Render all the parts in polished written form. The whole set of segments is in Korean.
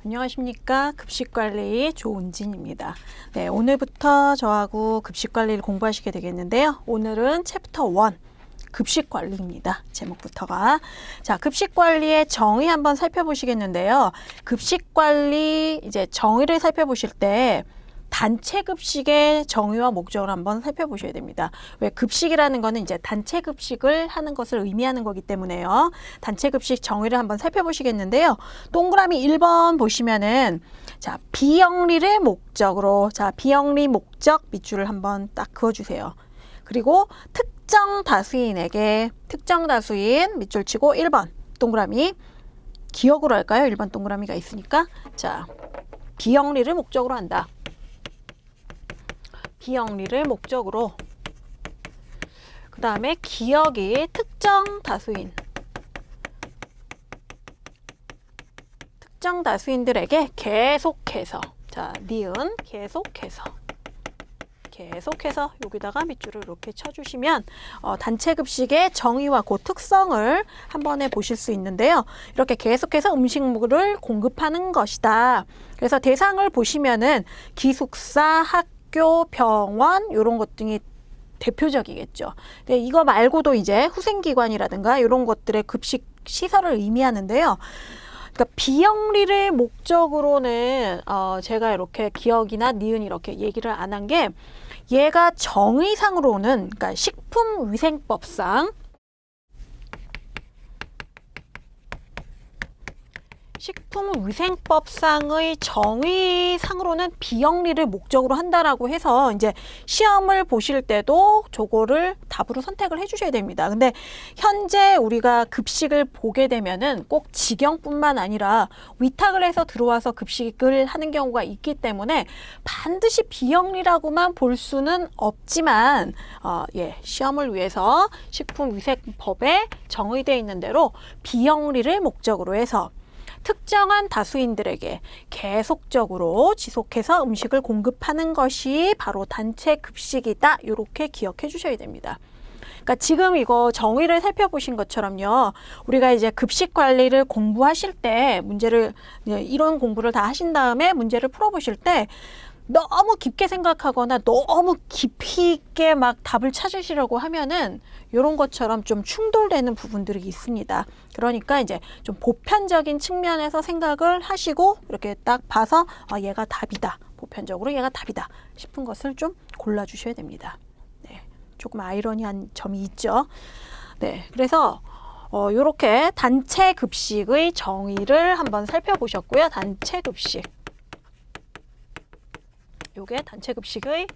안녕하십니까. 급식관리 조은진입니다. 네, 오늘부터 저하고 급식관리를 공부하시게 되겠는데요. 오늘은 챕터 1 급식관리입니다. 제목부터가. 자, 급식관리의 정의 한번 살펴보시겠는데요. 급식관리 이제 정의를 살펴보실 때 단체 급식의 정의와 목적을 한번 살펴보셔야 됩니다. 왜 급식이라는 거는 이제 단체 급식을 하는 것을 의미하는 거기 때문에요. 단체 급식 정의를 한번 살펴보시겠는데요. 동그라미 1번 보시면은 자, 비영리를 목적으로 비영리 목적 밑줄을 한번 딱 그어주세요. 그리고 특정 다수인에게 특정 다수인 밑줄 치고 1번 동그라미 기억으로 할까요? 1번 동그라미가 있으니까 자, 비영리를 목적으로 한다. 비영리를 목적으로 그 다음에 기억이 특정 다수인들에게 계속해서 자, 니은 계속해서 여기다가 밑줄을 이렇게 쳐주시면 단체 급식의 정의와 그 특성을 한 번에 보실 수 있는데요. 이렇게 계속해서 음식물을 공급하는 것이다. 그래서 대상을 보시면은 기숙사, 학교, 병원 이런 것 등이 대표적이겠죠. 근데 이거 말고도 이제 후생기관이라든가 이런 것들의 급식 시설을 의미하는데요. 그러니까 비영리를 목적으로는 제가 이렇게 기억이나 니은 이렇게 얘기를 안 한 게 얘가 정의상으로는 그러니까 식품위생법상의 정의상으로는 비영리를 목적으로 한다라고 해서 이제 시험을 보실 때도 저거를 답으로 선택을 해주셔야 됩니다. 근데 현재 우리가 급식을 보게 되면은 꼭 직영뿐만 아니라 위탁을 해서 들어와서 급식을 하는 경우가 있기 때문에 반드시 비영리라고만 볼 수는 없지만 시험을 위해서 식품위생법에 정의되어 있는 대로 비영리를 목적으로 해서 특정한 다수인들에게 계속적으로 지속해서 음식을 공급하는 것이 바로 단체 급식이다. 이렇게 기억해 주셔야 됩니다. 그러니까 지금 이거 정의를 살펴보신 것처럼요. 우리가 이제 급식 관리를 공부하실 때 이런 공부를 다 하신 다음에 문제를 풀어보실 때 너무 깊게 생각하거나 너무 깊이 있게 막 답을 찾으시려고 하면은 이런 것처럼 좀 충돌되는 부분들이 있습니다. 그러니까 이제 좀 보편적인 측면에서 생각을 하시고 이렇게 딱 봐서 얘가 답이다. 보편적으로 얘가 답이다 싶은 것을 좀 골라주셔야 됩니다. 네, 조금 아이러니한 점이 있죠. 네, 그래서 이렇게 단체 급식의 정의를 한번 살펴보셨고요. 단체 급식. 요게 단체 급식의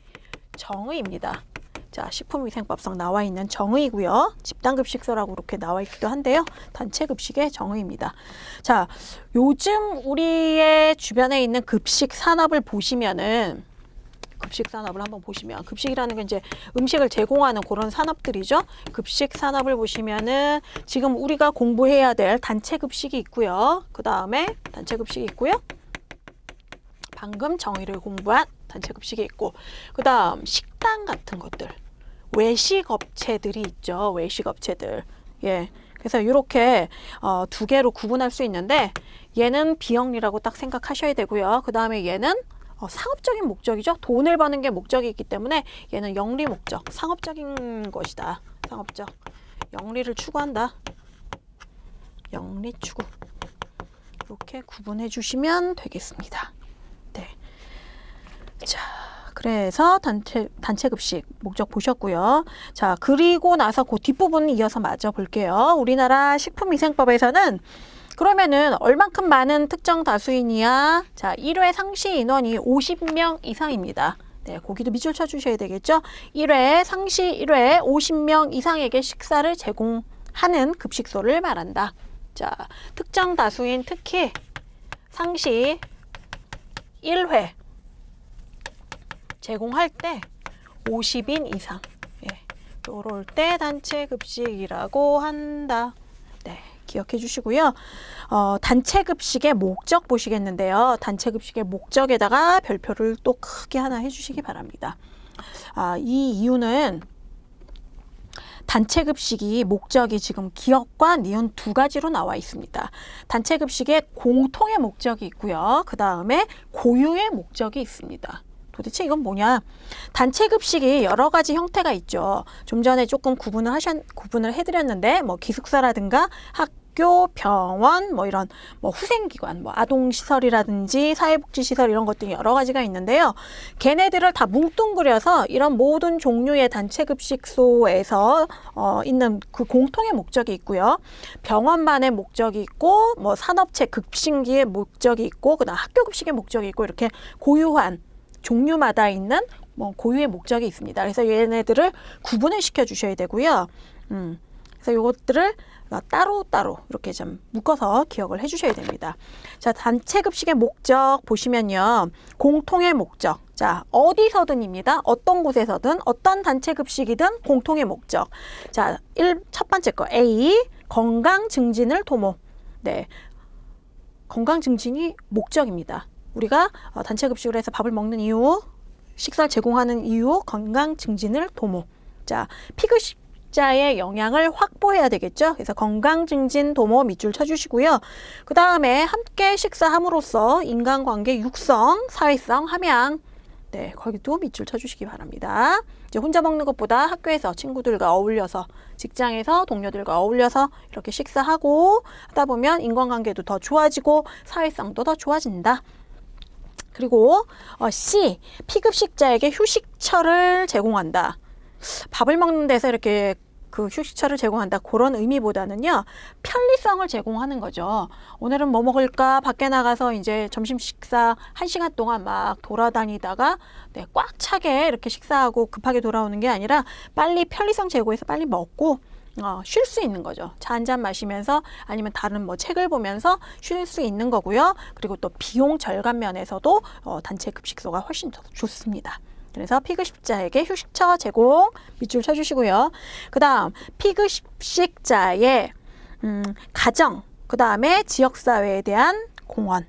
정의입니다. 자, 식품위생법상 나와 있는 정의고요. 집단급식서라고 이렇게 나와 있기도 한데요. 단체 급식의 정의입니다. 자, 요즘 우리의 주변에 있는 급식 산업을 보시면은 급식 산업을 한번 보시면 급식이라는 건 이제 음식을 제공하는 그런 산업들이죠. 급식 산업을 보시면은 지금 우리가 공부해야 될 단체 급식이 있고요. 그 다음에 단체 급식이 있고요. 방금 정의를 공부한 단체 급식이 있고 그 다음 식당 같은 것들 외식 업체들이 있죠. 외식 업체들. 예. 그래서 이렇게 두 개로 구분할 수 있는데 얘는 비영리라고 딱 생각하셔야 되고요. 그 다음에 얘는 상업적인 목적이죠. 돈을 버는 게 목적이 있기 때문에 얘는 영리 목적, 상업적인 것이다. 상업적. 영리를 추구한다. 영리 추구. 이렇게 구분해 주시면 되겠습니다. 네. 자, 그래서 단체 급식 목적 보셨고요. 자, 그리고 나서 그 뒷부분 이어서 맞아 볼게요. 우리나라 식품위생법에서는 그러면은 얼만큼 많은 특정 다수인이야? 자, 1회 상시 인원이 50명 이상입니다. 네, 거기도 밑줄 쳐주셔야 되겠죠? 1회 상시 1회 50명 이상에게 식사를 제공하는 급식소를 말한다. 자, 특정 다수인 특히 상시 1회 제공할 때 50인 이상. 예, 요럴 때 단체 급식이라고 한다. 네, 기억해 주시고요. 단체 급식의 목적 보시겠는데요. 단체 급식의 목적에다가 별표를 또 크게 하나 해 주시기 바랍니다. 이 이유는 단체급식이 목적이 지금 기억과 니은 두 가지로 나와 있습니다. 단체급식에 공통의 목적이 있고요. 그 다음에 고유의 목적이 있습니다. 도대체 이건 뭐냐? 단체급식이 여러 가지 형태가 있죠. 좀 전에 조금 구분을 해드렸는데, 뭐 기숙사라든가 학교, 병원, 뭐 이런 뭐 후생기관, 뭐 아동시설이라든지 사회복지시설 이런 것들이 여러 가지가 있는데요. 걔네들을 다 뭉뚱그려서 이런 모든 종류의 단체급식소에서 있는 그 공통의 목적이 있고요. 병원만의 목적이 있고, 뭐 산업체 급식기의 목적이 있고, 그다음 학교급식의 목적이 있고, 이렇게 고유한 종류마다 있는 뭐 고유의 목적이 있습니다. 그래서 얘네들을 구분을 시켜 주셔야 되고요. 그래서 이것들을 따로따로 이렇게 좀 묶어서 기억을 해 주셔야 됩니다. 자, 단체급식의 목적 보시면요. 공통의 목적. 자, 어디서든입니다. 어떤 곳에서든 어떤 단체급식이든 공통의 목적. 자, 첫 번째 거 A. 건강 증진을 도모. 네. 건강 증진이 목적입니다. 우리가 단체급식을 해서 밥을 먹는 이유, 식사를 제공하는 이유, 건강 증진을 도모. 자, 피급식자의 영양을 확보해야 되겠죠. 그래서 건강 증진 도모 밑줄 쳐주시고요. 그 다음에 함께 식사함으로써 인간관계 육성, 사회성 함양. 네, 거기도 밑줄 쳐주시기 바랍니다. 이제 혼자 먹는 것보다 학교에서 친구들과 어울려서, 직장에서 동료들과 어울려서 이렇게 식사하고 하다 보면 인간관계도 더 좋아지고 사회성도 더 좋아진다. 그리고 C, 피급식자에게 휴식처를 제공한다. 밥을 먹는 데서 이렇게 그 휴식처를 제공한다. 그런 의미보다는요. 편리성을 제공하는 거죠. 오늘은 뭐 먹을까? 밖에 나가서 이제 점심 식사 1시간 동안 막 돌아다니다가 네, 꽉 차게 이렇게 식사하고 급하게 돌아오는 게 아니라 빨리 편리성 제공해서 빨리 먹고 쉴 수 있는 거죠. 차 한 잔 마시면서 아니면 다른 뭐 책을 보면서 쉴 수 있는 거고요. 그리고 또 비용 절감 면에서도 단체 급식소가 훨씬 더 좋습니다. 그래서 피급식자에게 휴식처 제공 밑줄 쳐주시고요. 그 다음 피급식자의 가정, 그 다음에 지역사회에 대한 공헌.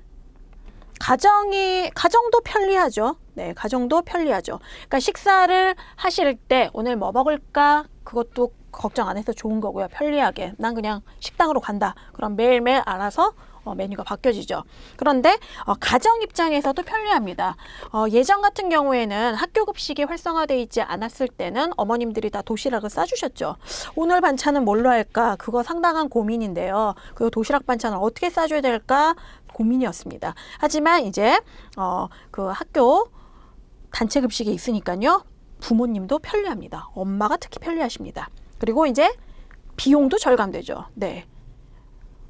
가정도 편리하죠. 네, 가정도 편리하죠. 그러니까 식사를 하실 때 오늘 뭐 먹을까? 그것도 걱정 안 해서 좋은 거고요. 편리하게. 난 그냥 식당으로 간다. 그럼 매일매일 알아서 메뉴가 바뀌어지죠. 그런데 가정 입장에서도 편리합니다. 예전 같은 경우에는 학교 급식이 활성화되어 있지 않았을 때는 어머님들이 다 도시락을 싸주셨죠. 오늘 반찬은 뭘로 할까? 그거 상당한 고민인데요. 그 도시락 반찬을 어떻게 싸줘야 될까? 고민이었습니다. 하지만 이제 그 학교 단체 급식이 있으니까요. 부모님도 편리합니다. 엄마가 특히 편리하십니다. 그리고 이제 비용도 절감되죠. 네.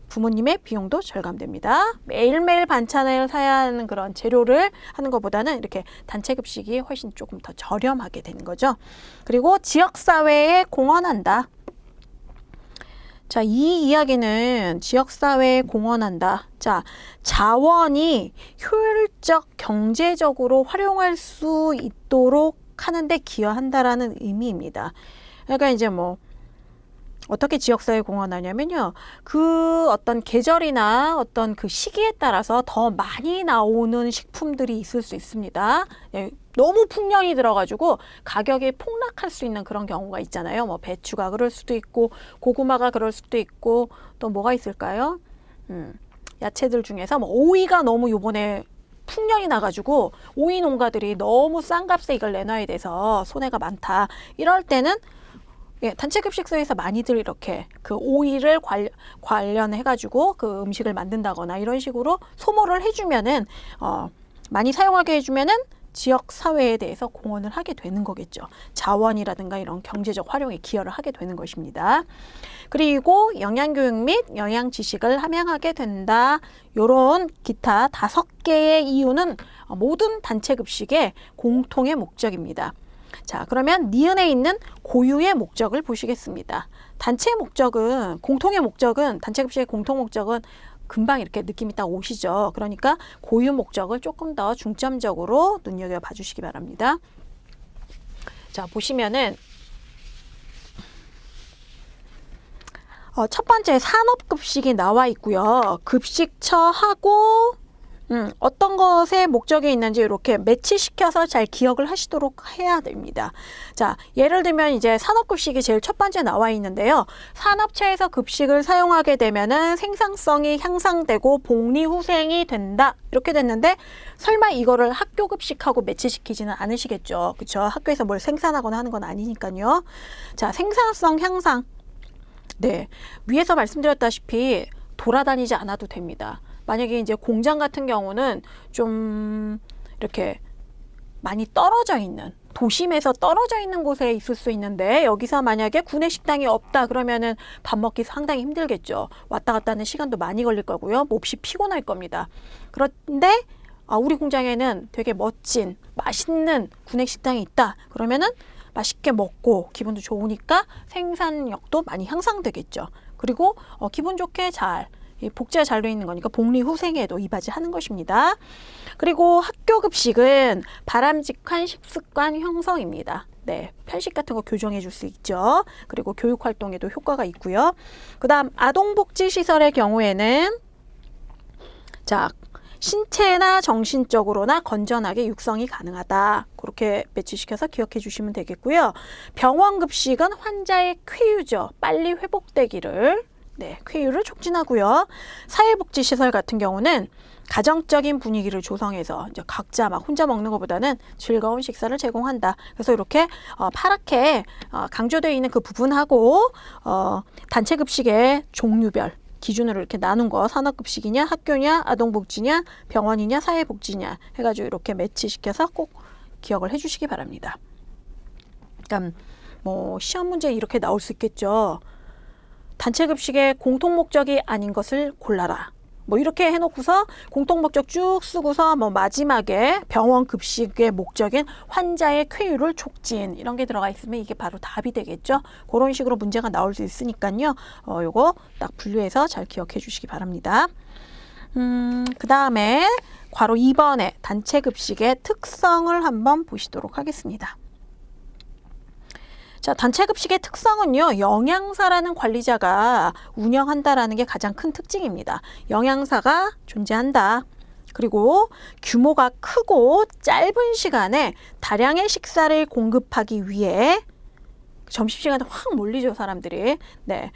부모님의 비용도 절감됩니다. 매일매일 반찬을 사야 하는 그런 재료를 하는 것보다는 이렇게 단체 급식이 훨씬 조금 더 저렴하게 되는 거죠. 그리고 지역사회에 공헌한다. 자, 이 이야기는 지역사회에 공헌한다. 자, 자원이 효율적 경제적으로 활용할 수 있도록 하는데 기여한다라는 의미입니다. 그러니까 이제 뭐 어떻게 지역사회에 공헌하냐면요. 그 어떤 계절이나 어떤 그 시기에 따라서 더 많이 나오는 식품들이 있을 수 있습니다. 예, 너무 풍년이 들어가지고 가격이 폭락할 수 있는 그런 경우가 있잖아요. 뭐 배추가 그럴 수도 있고 고구마가 그럴 수도 있고 또 뭐가 있을까요? 야채들 중에서 뭐 오이가 너무 요번에 풍년이 나가지고 오이 농가들이 너무 싼 값에 이걸 내놔야 돼서 손해가 많다. 이럴 때는 예, 단체급식소에서 많이들 이렇게 그 오이를 관련해가지고 그 음식을 만든다거나 이런 식으로 소모를 해주면은 많이 사용하게 해주면은 지역 사회에 대해서 공헌을 하게 되는 거겠죠. 자원이라든가 이런 경제적 활용에 기여를 하게 되는 것입니다. 그리고 영양교육 및 영양지식을 함양하게 된다. 요런 기타 5개의 이유는 모든 단체급식의 공통의 목적입니다. 자, 그러면 니은에 있는 고유의 목적을 보시겠습니다. 단체 목적은, 공통의 목적은, 단체급식의 공통 목적은 금방 이렇게 느낌이 딱 오시죠. 그러니까 고유 목적을 조금 더 중점적으로 눈여겨봐 주시기 바랍니다. 자, 보시면은 첫 번째 산업급식이 나와 있고요. 급식처하고 어떤 것에 목적이 있는지 이렇게 매치시켜서 잘 기억을 하시도록 해야 됩니다. 자, 예를 들면 이제 산업급식이 제일 첫 번째 나와 있는데요. 산업체에서 급식을 사용하게 되면은 생산성이 향상되고 복리후생이 된다. 이렇게 됐는데 설마 이거를 학교급식하고 매치시키지는 않으시겠죠. 그렇죠? 학교에서 뭘 생산하거나 하는 건 아니니까요. 자, 생산성 향상. 네, 위에서 말씀드렸다시피 돌아다니지 않아도 됩니다. 만약에 이제 공장 같은 경우는 좀 이렇게 많이 떨어져 있는, 도심에서 떨어져 있는 곳에 있을 수 있는데 여기서 만약에 구내식당이 없다 그러면은 밥 먹기 상당히 힘들겠죠. 왔다 갔다 하는 시간도 많이 걸릴 거고요. 몹시 피곤할 겁니다. 그런데 우리 공장에는 되게 멋진 맛있는 구내식당이 있다 그러면은 맛있게 먹고 기분도 좋으니까 생산력도 많이 향상되겠죠. 그리고 기분 좋게 잘 복지가 잘 돼 있는 거니까 복리후생에도 이바지하는 것입니다. 그리고 학교급식은 바람직한 식습관 형성입니다. 네, 편식 같은 거 교정해 줄 수 있죠. 그리고 교육활동에도 효과가 있고요. 그 다음 아동복지시설의 경우에는 자, 신체나 정신적으로나 건전하게 육성이 가능하다. 그렇게 매치시켜서 기억해 주시면 되겠고요. 병원급식은 환자의 쾌유죠. 빨리 회복되기를 쾌유를 촉진하고요. 사회복지시설 같은 경우는 가정적인 분위기를 조성해서 이제 각자 막 혼자 먹는 것보다는 즐거운 식사를 제공한다. 그래서 이렇게 파랗게 강조되어 있는 그 부분하고 단체급식의 종류별 기준으로 이렇게 나눈 거 산업급식이냐 학교냐 아동복지냐 병원이냐 사회복지냐 해가지고 이렇게 매치시켜서 꼭 기억을 해주시기 바랍니다. 그러니까 뭐 시험 문제 이렇게 나올 수 있겠죠. 단체급식의 공통목적이 아닌 것을 골라라. 뭐 이렇게 해놓고서 공통목적 쭉 쓰고서 뭐 마지막에 병원급식의 목적인 환자의 쾌유를 촉진 이런 게 들어가 있으면 이게 바로 답이 되겠죠. 그런 식으로 문제가 나올 수 있으니까요. 요거 딱 분류해서 잘 기억해 주시기 바랍니다. 그 다음에 괄호 2번에 단체급식의 특성을 한번 보시도록 하겠습니다. 자, 단체급식의 특성은요, 영양사라는 관리자가 운영한다라는 게 가장 큰 특징입니다. 영양사가 존재한다. 그리고 규모가 크고 짧은 시간에 다량의 식사를 공급하기 위해 점심시간에 확 몰리죠, 사람들이. 네,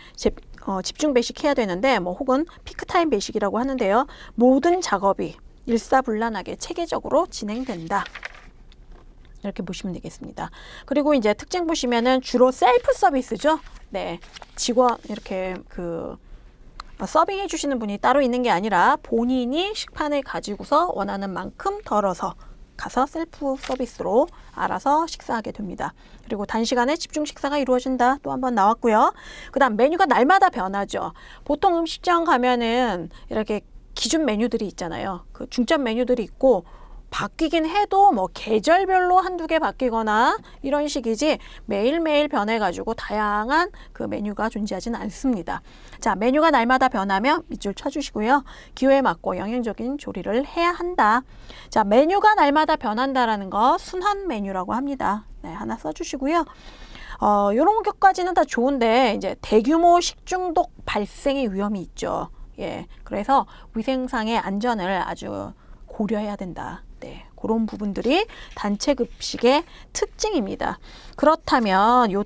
집중 배식해야 되는데, 뭐 혹은 피크타임 배식이라고 하는데요. 모든 작업이 일사불란하게 체계적으로 진행된다. 이렇게 보시면 되겠습니다. 그리고 이제 특징 보시면은 주로 셀프 서비스죠. 네, 직원 이렇게 서빙해 주시는 분이 따로 있는 게 아니라 본인이 식판을 가지고서 원하는 만큼 덜어서 가서 셀프 서비스로 알아서 식사하게 됩니다. 그리고 단시간에 집중 식사가 이루어진다. 또 한번 나왔고요. 그 다음 메뉴가 날마다 변하죠. 보통 음식점 가면은 이렇게 기준 메뉴들이 있잖아요. 그 중점 메뉴들이 있고 바뀌긴 해도 뭐 계절별로 한두 개 바뀌거나 이런 식이지 매일매일 변해가지고 다양한 그 메뉴가 존재하지는 않습니다. 자, 메뉴가 날마다 변하며 밑줄 쳐주시고요. 기호에 맞고 영양적인 조리를 해야 한다. 자, 메뉴가 날마다 변한다라는 거 순환 메뉴라고 합니다. 네, 하나 써주시고요. 요런 것까지는 다 좋은데 이제 대규모 식중독 발생의 위험이 있죠. 예, 그래서 위생상의 안전을 아주 고려해야 된다. 네, 그런 부분들이 단체급식의 특징입니다. 그렇다면 요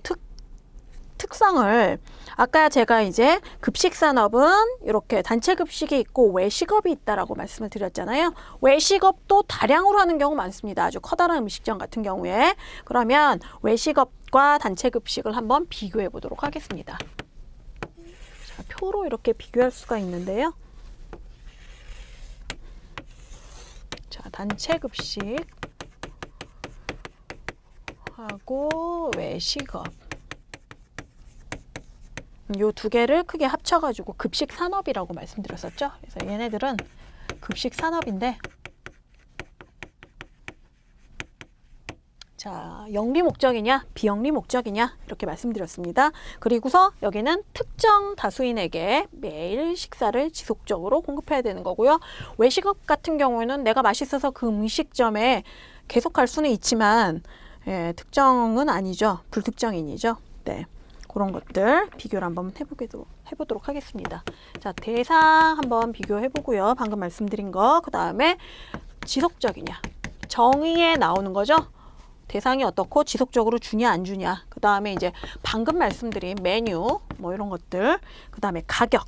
특성을 아까 제가 이제 급식산업은 이렇게 단체급식이 있고 외식업이 있다라고 말씀을 드렸잖아요. 외식업도 다량으로 하는 경우 많습니다. 아주 커다란 음식점 같은 경우에. 그러면 외식업과 단체급식을 한번 비교해 보도록 하겠습니다. 자, 표로 이렇게 비교할 수가 있는데요. 자, 단체급식 하고 외식업 요 두 개를 크게 합쳐가지고 급식산업이라고 말씀드렸었죠. 그래서 얘네들은 급식산업인데 자, 영리 목적이냐 비영리 목적이냐 이렇게 말씀드렸습니다. 그리고서 여기는 특정 다수인에게 매일 식사를 지속적으로 공급해야 되는 거고요. 외식업 같은 경우에는 내가 맛있어서 그 음식점에 계속 갈 수는 있지만 특정은 아니죠. 불특정인이죠. 네, 그런 것들 비교를 한번 해보도록 하겠습니다. 자, 대상 한번 비교해보고요. 방금 말씀드린 거. 그 다음에 지속적이냐. 정의에 나오는 거죠. 대상이 어떻고 지속적으로 주냐 안 주냐. 그 다음에 이제 방금 말씀드린 메뉴 뭐 이런 것들. 그 다음에 가격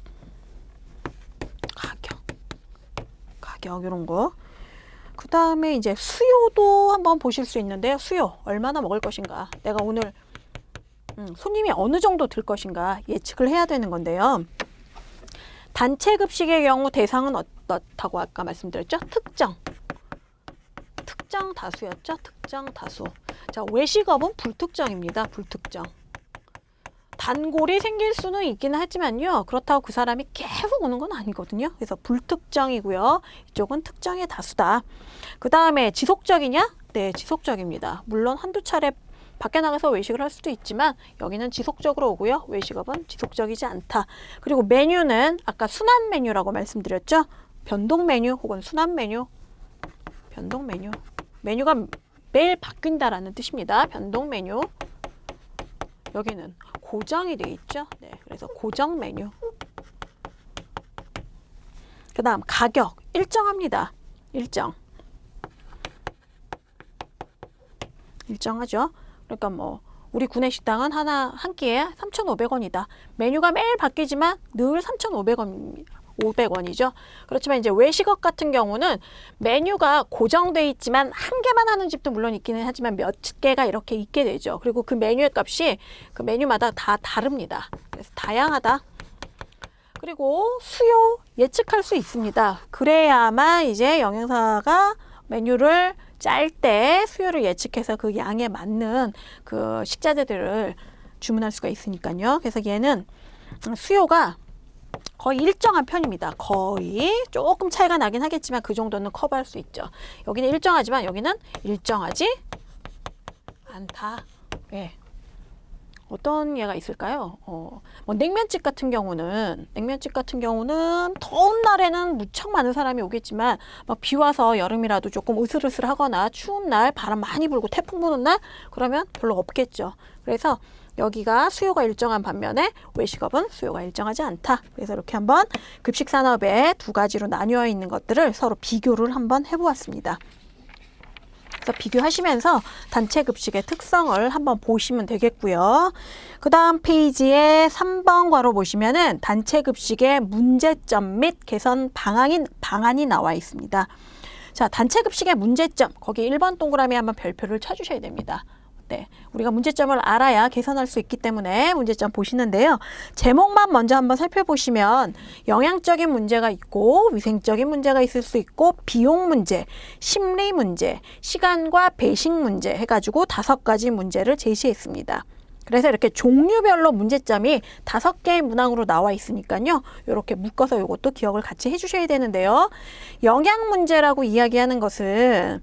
이런 거. 그 다음에 이제 수요도 한번 보실 수 있는데요. 수요 얼마나 먹을 것인가. 내가 오늘 손님이 어느 정도 들 것인가 예측을 해야 되는 건데요. 단체 급식의 경우 대상은 어떻다고 아까 말씀드렸죠? 특정 다수였죠? 특정 다수. 자, 외식업은 불특정입니다. 불특정. 단골이 생길 수는 있기는 하지만요. 그렇다고 그 사람이 계속 오는 건 아니거든요. 그래서 불특정이고요. 이쪽은 특정의 다수다. 그 다음에 지속적이냐? 네, 지속적입니다. 물론 한두 차례 밖에 나가서 외식을 할 수도 있지만 여기는 지속적으로 오고요. 외식업은 지속적이지 않다. 그리고 메뉴는 아까 순환 메뉴라고 말씀드렸죠. 변동 메뉴 혹은 순환 메뉴. 변동 메뉴. 메뉴가 매일 바뀐다라는 뜻입니다. 변동 메뉴. 여기는 고정이 되어 있죠. 네, 그래서 고정 메뉴. 그 다음 가격 일정합니다. 일정하죠. 그러니까 뭐 우리 구내식당은 한 끼에 3,500원이다. 메뉴가 매일 바뀌지만 늘 3,500원입니다. 500원이죠. 그렇지만 이제 외식업 같은 경우는 메뉴가 고정돼 있지만 한 개만 하는 집도 물론 있기는 하지만 몇 개가 이렇게 있게 되죠. 그리고 그 메뉴의 값이 그 메뉴마다 다 다릅니다. 그래서 다양하다. 그리고 수요 예측할 수 있습니다. 그래야만 이제 영양사가 메뉴를 짤 때 수요를 예측해서 그 양에 맞는 그 식자재들을 주문할 수가 있으니까요. 그래서 얘는 수요가 거의 일정한 편입니다. 거의 조금 차이가 나긴 하겠지만 그 정도는 커버할 수 있죠. 여기는 일정하지만 여기는 일정하지 않다. 예. 어떤 예가 있을까요? 뭐 냉면집 같은 경우는 더운 날에는 무척 많은 사람이 오겠지만 막 비 와서 여름이라도 조금 으슬으슬하거나 추운 날 바람 많이 불고 태풍 부는 날 그러면 별로 없겠죠. 그래서 여기가 수요가 일정한 반면에 외식업은 수요가 일정하지 않다. 그래서 이렇게 한번 급식산업의 두 가지로 나뉘어 있는 것들을 서로 비교를 한번 해보았습니다. 그래서 비교하시면서 단체 급식의 특성을 한번 보시면 되겠고요. 그 다음 페이지에 3번 괄호 보시면은 단체 급식의 문제점 및 개선 방안이 나와 있습니다. 자, 단체 급식의 문제점, 거기 1번 동그라미 한번 별표를 쳐주셔야 됩니다. 네, 우리가 문제점을 알아야 개선할 수 있기 때문에 문제점 보시는데요. 제목만 먼저 한번 살펴보시면 영양적인 문제가 있고 위생적인 문제가 있을 수 있고 비용 문제, 심리 문제, 시간과 배식 문제 해가지고 5가지 문제를 제시했습니다. 그래서 이렇게 종류별로 문제점이 5개의 문항으로 나와 있으니까요. 이렇게 묶어서 이것도 기억을 같이 해주셔야 되는데요. 영양 문제라고 이야기하는 것은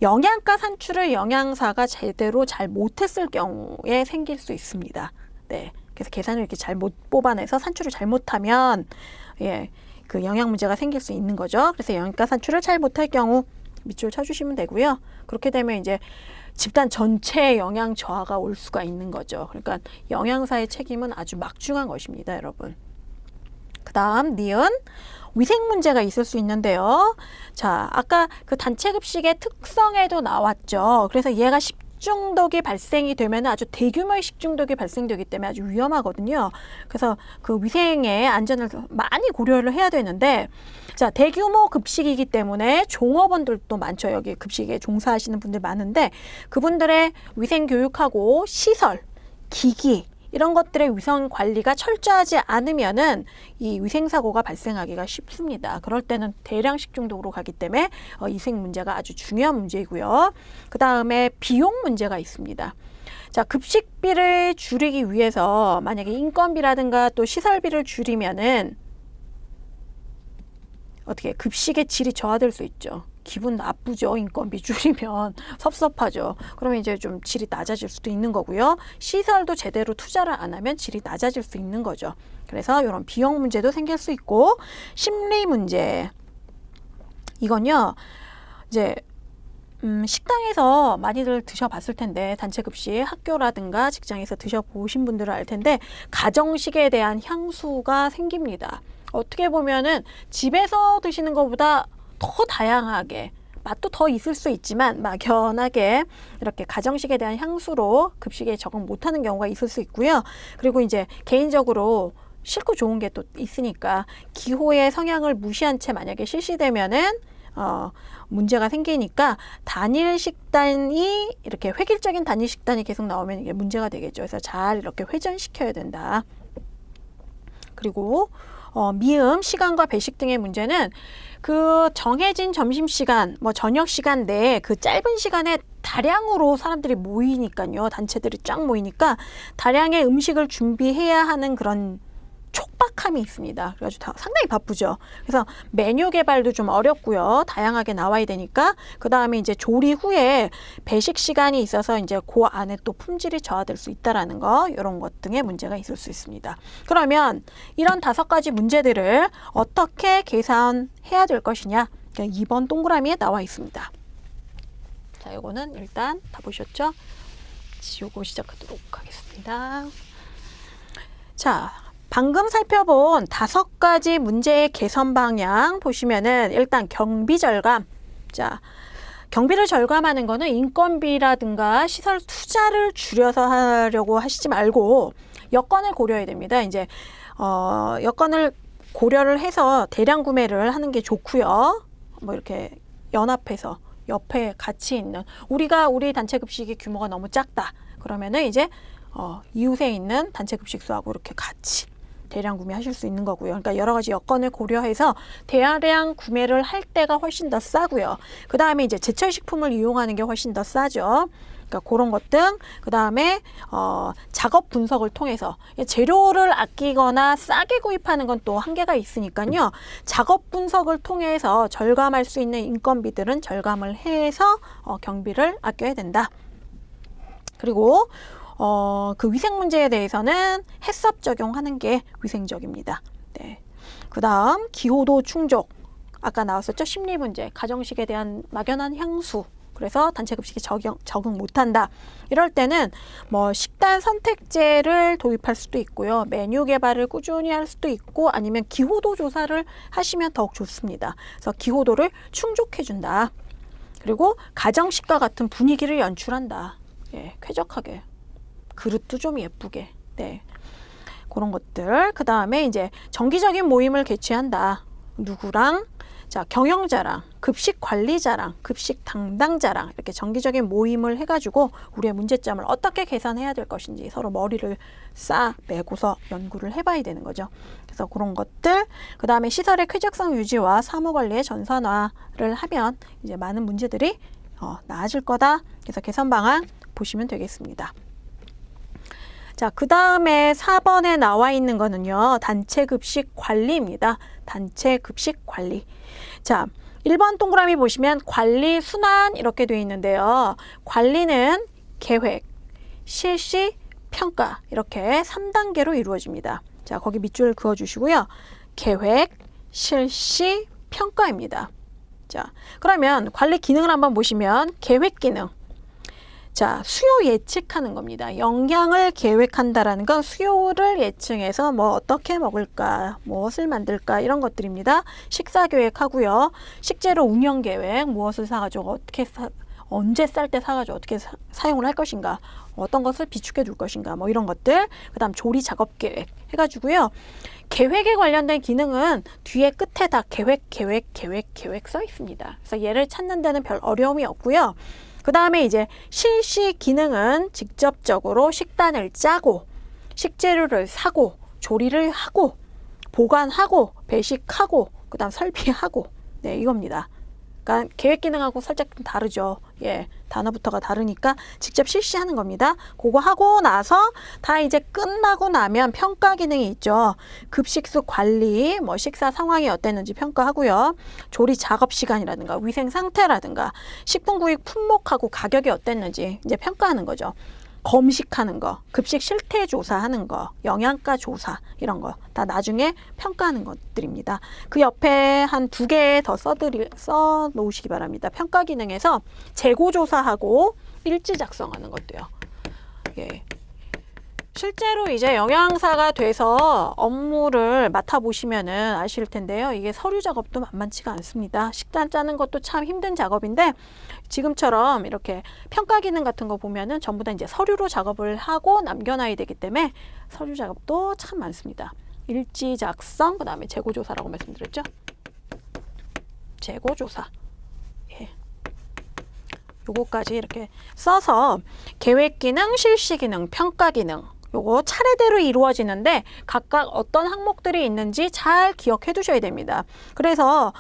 영양가 산출을 영양사가 제대로 잘 못했을 경우에 생길 수 있습니다. 네, 그래서 계산을 이렇게 잘 못 뽑아내서 산출을 잘못하면 그 영양 문제가 생길 수 있는 거죠. 그래서 영양가 산출을 잘 못할 경우 밑줄 쳐주시면 되고요. 그렇게 되면 이제 집단 전체의 영양 저하가 올 수가 있는 거죠. 그러니까 영양사의 책임은 아주 막중한 것입니다, 여러분. 그 다음 니은 위생 문제가 있을 수 있는데요. 자, 아까 그 단체 급식의 특성에도 나왔죠. 그래서 얘가 식중독이 발생이 되면 아주 대규모의 식중독이 발생되기 때문에 아주 위험하거든요. 그래서 그 위생의 안전을 많이 고려를 해야 되는데, 자, 대규모 급식이기 때문에 종업원들도 많죠. 여기 급식에 종사하시는 분들 많은데 그분들의 위생 교육하고 시설, 기기 이런 것들의 위생 관리가 철저하지 않으면은 이 위생사고가 발생하기가 쉽습니다. 그럴 때는 대량 식중독으로 가기 때문에 위생 문제가 아주 중요한 문제이고요. 그 다음에 비용 문제가 있습니다. 자, 급식비를 줄이기 위해서 만약에 인건비라든가 또 시설비를 줄이면은 어떻게 급식의 질이 저하될 수 있죠. 기분 나쁘죠. 인건비 줄이면 섭섭하죠. 그러면 이제 좀 질이 낮아질 수도 있는 거고요. 시설도 제대로 투자를 안 하면 질이 낮아질 수 있는 거죠. 그래서 이런 비용 문제도 생길 수 있고, 심리 문제. 이건요, 이제 식당에서 많이들 드셔봤을 텐데, 단체급식 학교라든가 직장에서 드셔보신 분들은 알 텐데, 가정식에 대한 향수가 생깁니다. 어떻게 보면은 집에서 드시는 것보다 더 다양하게, 맛도 더 있을 수 있지만 막연하게 이렇게 가정식에 대한 향수로 급식에 적응 못하는 경우가 있을 수 있고요. 그리고 이제 개인적으로 싫고 좋은 게 또 있으니까, 기호의 성향을 무시한 채 만약에 실시되면은 문제가 생기니까, 단일 식단이 이렇게 획일적인 단일 식단이 계속 나오면 이게 문제가 되겠죠. 그래서 잘 이렇게 회전시켜야 된다. 그리고 미음, 시간과 배식 등의 문제는 그 정해진 점심시간, 뭐 저녁시간 내에 그 짧은 시간에 다량으로 사람들이 모이니까요. 단체들이 쫙 모이니까 다량의 음식을 준비해야 하는 그런 촉박함이 있습니다. 그래가지고 상당히 바쁘죠. 그래서 메뉴 개발도 좀 어렵고요. 다양하게 나와야 되니까. 그 다음에 이제 조리 후에 배식 시간이 있어서 이제 그 안에 또 품질이 저하될 수 있다라는 거, 이런 것 등의 문제가 있을 수 있습니다. 그러면 이런 5가지 문제들을 어떻게 개선해야 될 것이냐? 2번 동그라미에 나와 있습니다. 자, 요거는 일단 다 보셨죠? 요거 시작하도록 하겠습니다. 자, 방금 살펴본 5가지 문제의 개선 방향 보시면은, 일단 경비 절감. 자, 경비를 절감하는 거는 인건비라든가 시설 투자를 줄여서 하려고 하시지 말고 여건을 고려해야 됩니다. 이제 여건을 고려를 해서 대량 구매를 하는 게 좋고요. 뭐 이렇게 연합해서 옆에 같이 있는, 우리 단체 급식이 규모가 너무 작다 그러면은 이제 이웃에 있는 단체 급식소하고 이렇게 같이 대량 구매하실 수 있는 거고요. 그러니까 여러 가지 여건을 고려해서 대량 구매를 할 때가 훨씬 더 싸고요. 그 다음에 이제 제철 식품을 이용하는 게 훨씬 더 싸죠. 그러니까 그런 것 등, 그 다음에 작업 분석을 통해서 재료를 아끼거나 싸게 구입하는 건 또 한계가 있으니까요. 작업 분석을 통해서 절감할 수 있는 인건비들은 절감을 해서 경비를 아껴야 된다. 그리고 그 위생 문제에 대해서는 해썹 적용하는 게 위생적입니다. 네. 그 다음 기호도 충족. 아까 나왔었죠? 심리 문제, 가정식에 대한 막연한 향수. 그래서 단체 급식에 적응 못한다. 이럴 때는 뭐 식단 선택제를 도입할 수도 있고요. 메뉴 개발을 꾸준히 할 수도 있고, 아니면 기호도 조사를 하시면 더욱 좋습니다. 그래서 기호도를 충족해준다. 그리고 가정식과 같은 분위기를 연출한다. 예, 쾌적하게. 그릇도 좀 예쁘게. 네. 그런 것들. 그 다음에 이제 정기적인 모임을 개최한다. 누구랑? 자, 경영자랑, 급식 관리자랑, 급식 담당자랑 이렇게 정기적인 모임을 해가지고 우리의 문제점을 어떻게 개선해야 될 것인지 서로 머리를 싸매고서 연구를 해봐야 되는 거죠. 그래서 그런 것들. 그 다음에 시설의 쾌적성 유지와 사무관리의 전산화를 하면 이제 많은 문제들이 나아질 거다. 그래서 개선 방안 보시면 되겠습니다. 자, 그 다음에 4번에 나와 있는 거는요, 단체 급식 관리입니다. 단체 급식 관리. 자, 1번 동그라미 보시면 관리 순환 이렇게 되어 있는데요. 관리는 계획, 실시, 평가 이렇게 3단계로 이루어집니다. 자, 거기 밑줄 그어 주시고요. 계획, 실시, 평가입니다. 자, 그러면 관리 기능을 한번 보시면 계획 기능. 자, 수요 예측하는 겁니다. 영양을 계획한다라는 건 수요를 예측해서 뭐 어떻게 먹을까, 무엇을 만들까 이런 것들입니다. 식사 계획하고요. 식재료 운영 계획, 무엇을 사가지고 어떻게 언제 쌀 때 사가지고 어떻게 사용을 할 것인가, 어떤 것을 비축해 둘 것인가, 뭐 이런 것들. 그 다음 조리 작업 계획 해가지고요. 계획에 관련된 기능은 뒤에 끝에 다 계획 써 있습니다. 그래서 얘를 찾는 데는 별 어려움이 없고요. 그 다음에 이제 실시 기능은 직접적으로 식단을 짜고 식재료를 사고 조리를 하고 보관하고 배식하고 그 다음 설비하고, 네, 이겁니다. 그러니까 계획 기능하고 살짝 좀 다르죠. 예, 단어부터가 다르니까 직접 실시하는 겁니다. 그거 하고 나서 다 이제 끝나고 나면 평가 기능이 있죠. 급식수 관리, 뭐 식사 상황이 어땠는지 평가하고요. 조리 작업 시간이라든가 위생 상태라든가 식품 구입 품목하고 가격이 어땠는지 이제 평가하는 거죠. 검식하는 거, 급식 실태 조사하는 거, 영양가 조사 이런 거 다 나중에 평가하는 것들입니다. 그 옆에 한 2개 더 써 놓으시기 바랍니다. 평가 기능에서 재고 조사하고 일지 작성하는 것도요. 예. 실제로 이제 영양사가 돼서 업무를 맡아보시면은 아실 텐데요. 이게 서류 작업도 만만치가 않습니다. 식단 짜는 것도 참 힘든 작업인데 지금처럼 이렇게 평가 기능 같은 거 보면은 전부 다 이제 서류로 작업을 하고 남겨놔야 되기 때문에 서류 작업도 참 많습니다. 일지 작성, 그 다음에 재고조사라고 말씀드렸죠. 재고조사. 예. 요거까지 이렇게 써서 계획 기능, 실시 기능, 평가 기능 요거 차례대로 이루어지는데 각각 어떤 항목들이 있는지 잘 기억해 두셔야 됩니다. 그래서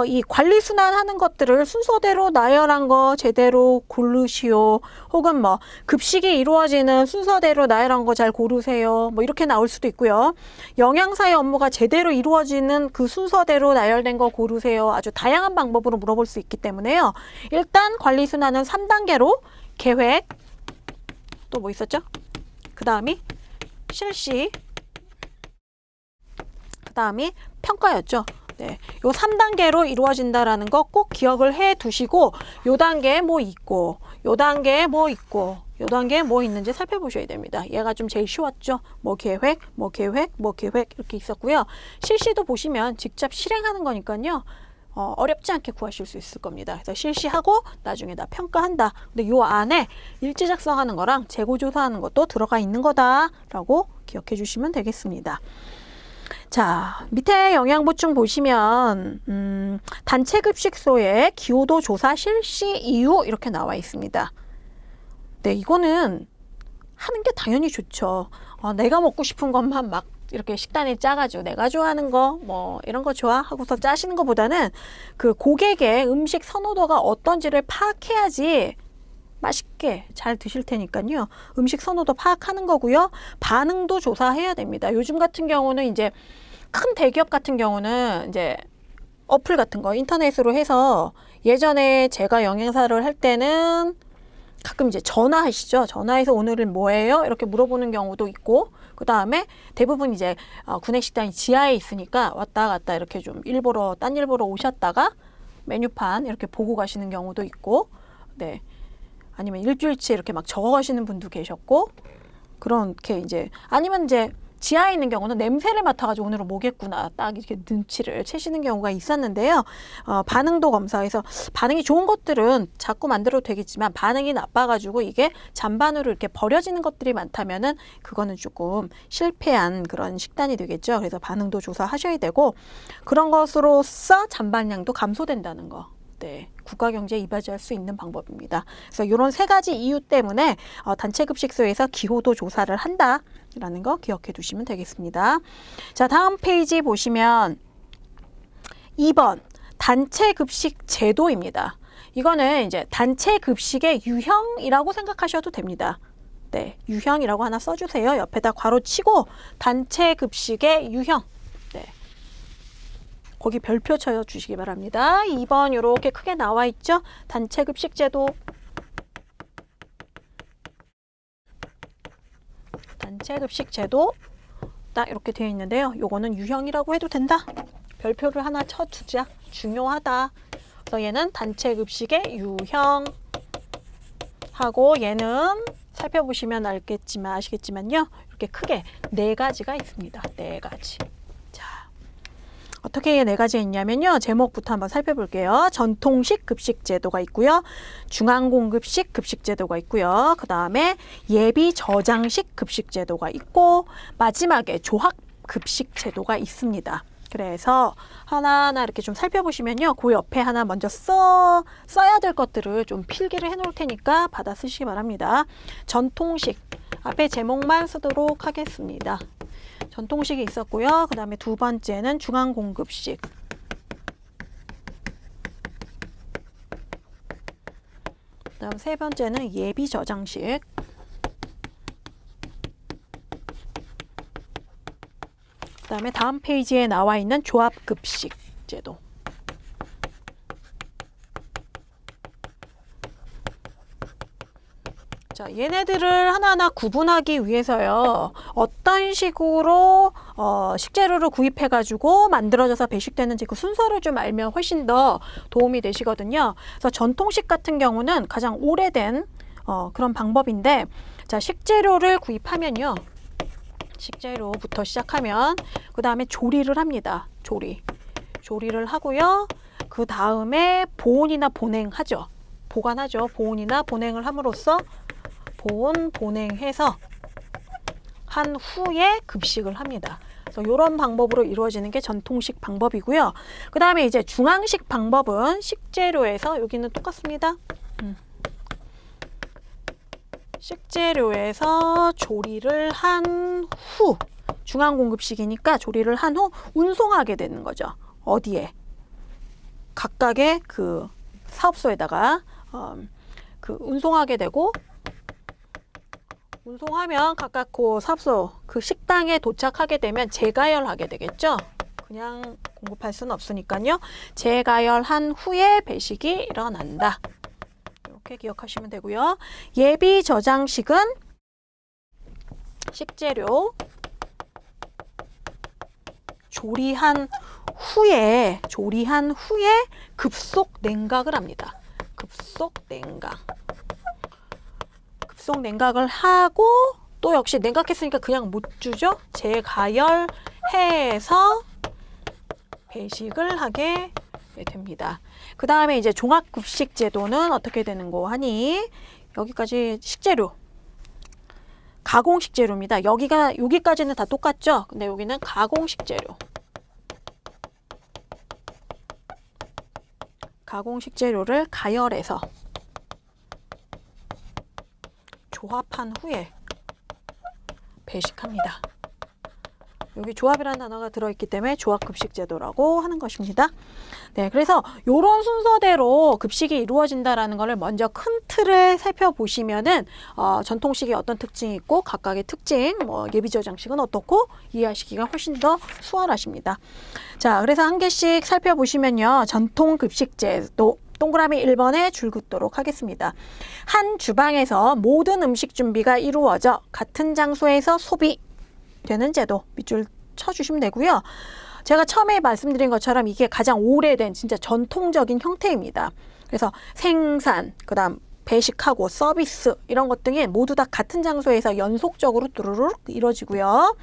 이 관리 순환하는 것들을 순서대로 나열한 거 제대로 고르시오. 혹은 뭐 급식이 이루어지는 순서대로 나열한 거 잘 고르세요. 뭐 이렇게 나올 수도 있고요. 영양사의 업무가 제대로 이루어지는 그 순서대로 나열된 거 고르세요. 아주 다양한 방법으로 물어볼 수 있기 때문에요. 일단 관리 순환은 3단계로 계획, 또 뭐 있었죠? 그 다음이 실시, 그 다음이 평가였죠. 네, 요 3단계로 이루어진다라는 거 꼭 기억을 해 두시고 요 단계에 뭐 있고 요 단계에 뭐 있고 요 단계에 뭐 있는지 살펴보셔야 됩니다. 얘가 좀 제일 쉬웠죠. 뭐 계획, 뭐 계획, 뭐 계획 이렇게 있었고요. 실시도 보시면 직접 실행하는 거니까요. 어렵지 않게 구하실 수 있을 겁니다. 그래서 실시하고 나중에 다 평가한다. 근데 요 안에 일지 작성하는 거랑 재고 조사하는 것도 들어가 있는 거다라고 기억해 주시면 되겠습니다. 자, 밑에 영양 보충 보시면 단체 급식소의 기호도 조사 실시 이유 이렇게 나와 있습니다. 네, 이거는 하는 게 당연히 좋죠. 내가 먹고 싶은 것만 막 이렇게 식단에 짜가지고 내가 좋아하는 거 뭐 이런 거 좋아 하고서 짜시는 것보다는 그 고객의 음식 선호도가 어떤지를 파악해야지 맛있게 잘 드실 테니까요. 음식 선호도 파악하는 거고요. 반응도 조사해야 됩니다. 요즘 같은 경우는 이제 큰 대기업 같은 경우는 이제 어플 같은 거 인터넷으로 해서 예전에 제가 영양사를 할 때는 가끔 이제 전화하시죠. 전화해서 오늘은 뭐예요? 이렇게 물어보는 경우도 있고 그 다음에 대부분 이제 구내식당이 지하에 있으니까 왔다 갔다 이렇게 좀 딴 일 보러 오셨다가 메뉴판 이렇게 보고 가시는 경우도 있고 네. 아니면 일주일치 이렇게 막 적어 가시는 분도 계셨고 그렇게 이제 아니면 이제 지하에 있는 경우는 냄새를 맡아가지고 오늘은 뭐겠구나 딱 이렇게 눈치를 채시는 경우가 있었는데요. 반응도 검사해서 반응이 좋은 것들은 자꾸 만들어도 되겠지만 반응이 나빠가지고 이게 잔반으로 이렇게 버려지는 것들이 많다면은 그거는 조금 실패한 그런 식단이 되겠죠. 그래서 반응도 조사하셔야 되고 그런 것으로써 잔반량도 감소된다는 거. 네, 국가 경제에 이바지할 수 있는 방법입니다. 그래서 이런 3가지 이유 때문에 단체 급식소에서 기호도 조사를 한다라는 거 기억해 두시면 되겠습니다. 자, 다음 페이지 보시면 2번 단체 급식 제도입니다. 이거는 이제 단체 급식의 유형이라고 생각하셔도 됩니다. 네, 유형이라고 하나 써주세요. 옆에다 괄호 치고 단체 급식의 유형. 네. 거기 별표 쳐 주시기 바랍니다. 2번 이렇게 크게 나와 있죠. 단체 급식 제도. 단체 급식 제도 딱 이렇게 되어 있는데요. 요거는 유형이라고 해도 된다. 별표를 하나 쳐주자. 중요하다. 그래서 얘는 단체 급식의 유형 하고 얘는 살펴보시면 아시겠지만요. 이렇게 크게 4가지가 있습니다. 4가지. 어떻게 4가지 있냐면요. 제목부터 한번 살펴볼게요. 전통식 급식 제도가 있고요. 중앙공급식 급식 제도가 있고요. 그 다음에 예비 저장식 급식 제도가 있고 마지막에 조합 급식 제도가 있습니다. 그래서 하나하나 이렇게 좀 살펴보시면요. 그 옆에 하나 먼저 써야 될 것들을 좀 필기를 해 놓을 테니까 받아 쓰시기 바랍니다. 전통식 앞에 제목만 쓰도록 하겠습니다. 전통식이 있었고요. 그 다음에 2번째는 중앙공급식. 그 다음 3번째는 예비저장식. 그 다음에 다음 페이지에 나와 있는 조합급식 제도. 자, 얘네들을 하나하나 구분하기 위해서요. 어떤 식으로 식재료를 구입해 가지고 만들어져서 배식되는지 그 순서를 좀 알면 훨씬 더 도움이 되시거든요. 그래서 전통식 같은 경우는 가장 오래된 그런 방법인데, 자, 식재료를 구입하면요. 식재료부터 시작하면 그 다음에 조리를 합니다. 조리를 하고요. 그 다음에 보온이나 보냉하죠. 보관하죠. 보온이나 보냉을 함으로써 보냉해서 한 후에 급식을 합니다. 그래서 이런 방법으로 이루어지는 게 전통식 방법이고요. 그 다음에 이제 중앙식 방법은 식재료에서, 여기는 똑같습니다. 식재료에서 조리를 한 후, 중앙공급식이니까 조리를 한 후 운송하게 되는 거죠. 어디에? 각각의 그 사업소에다가 그 운송하게 되고, 운송하면 각각 그 사업소, 그 식당에 도착하게 되면 재가열하게 되겠죠. 그냥 공급할 수는 없으니까요. 재가열한 후에 배식이 일어난다. 이렇게 기억하시면 되고요. 예비 저장식은 식재료 조리한 후에 급속 냉각을 합니다. 급속 냉각을 하고, 또 역시 냉각했으니까 그냥 못 주죠. 재가열해서 배식을 하게 됩니다. 그 다음에 이제 종합급식 제도는 어떻게 되는 거 하니, 여기까지 식재료, 가공 식재료입니다. 여기까지는 다 똑같죠. 근데 여기는 가공 식재료. 가공 식재료를 가열해서 조합한 후에 배식합니다. 여기 조합이라는 단어가 들어있기 때문에 조합급식 제도라고 하는 것입니다. 네, 그래서 이런 순서대로 급식이 이루어진다라는 것을 먼저 큰 틀을 살펴보시면은 전통식이 어떤 특징이 있고 각각의 특징, 예비저장식은 어떻고 이해하시기가 훨씬 더 수월하십니다. 자, 그래서 한 개씩 살펴보시면요. 전통급식 제도 동그라미 1번에 줄 긋도록 하겠습니다. 한 주방에서 모든 음식 준비가 이루어져 같은 장소에서 소비되는 제도, 밑줄 쳐주시면 되고요. 제가 처음에 말씀드린 것처럼 이게 가장 오래된 진짜 전통적인 형태입니다. 그래서 생산, 그 다음 배식하고 서비스 이런 것 등이 모두 다 같은 장소에서 연속적으로 뚜루룩 이루어지고요.